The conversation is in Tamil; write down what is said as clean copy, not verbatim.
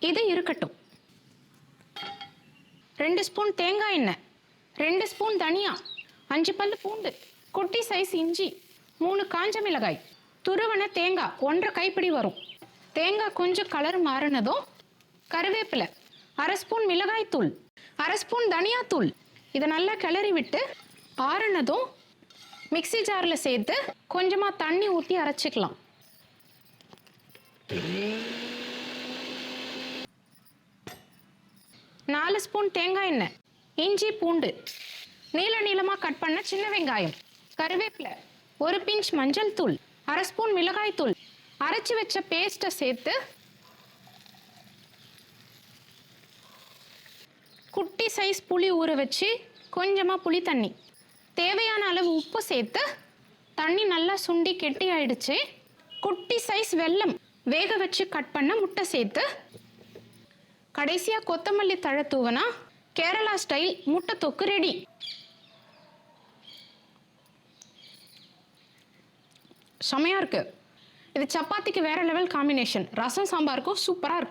இது இருக்கட்டும். 2 ஸ்பூன் தேங்காய் எண்ணெய், 2 ஸ்பூன் தனியா, 5 பல்லு பூண்டு, குட்டி சைஸ் இஞ்சி, 3 காஞ்ச மிளகாய், துருவன தேங்காய் 1/2 கைப்பிடி வரும். தேங்காய் கொஞ்சம் கலர் மாறினதும் கருவேப்பிலை, 1/2 ஸ்பூன் மிளகாய் தூள், 1/2 ஸ்பூன் தனியாத்தூள். இதை நல்லா கிளறி விட்டு ஆறுனதும் மிக்சி ஜாரில் சேர்த்து கொஞ்சமாக தண்ணி ஊற்றி அரைச்சிக்கலாம். நாலு ஸ்பூன் தேங்காய் எண்ணெய், இஞ்சி பூண்டு, நீள நீளமாக கட் பண்ண சின்ன வெங்காயம், கருவேப்பிலை, 1 பிஞ்ச் மஞ்சள் தூள், 1/2 ஸ்பூன் மிளகாய் தூள், அரைச்சி வச்ச பேஸ்ட்டை சேர்த்து குட்டி சைஸ் புளி ஊற வச்சு கொஞ்சமாக புளி தண்ணி, தேவையான அளவு உப்பு சேர்த்து தண்ணி நல்லா சுண்டி கெட்டி ஆயிடுச்சு. குட்டி சைஸ் வெல்லம், வேக வச்சு கட் பண்ண முட்டை சேர்த்து கடைசியாக கொத்தமல்லி தழை தூவனா கேரளா ஸ்டைல் முட்டை தொக்கு ரெடி. செமையாக இருக்கு. இது சப்பாத்திக்கு வேற லெவல் காம்பினேஷன். ரசம் சாம்பாருக்கும் சூப்பராக இருக்கும்.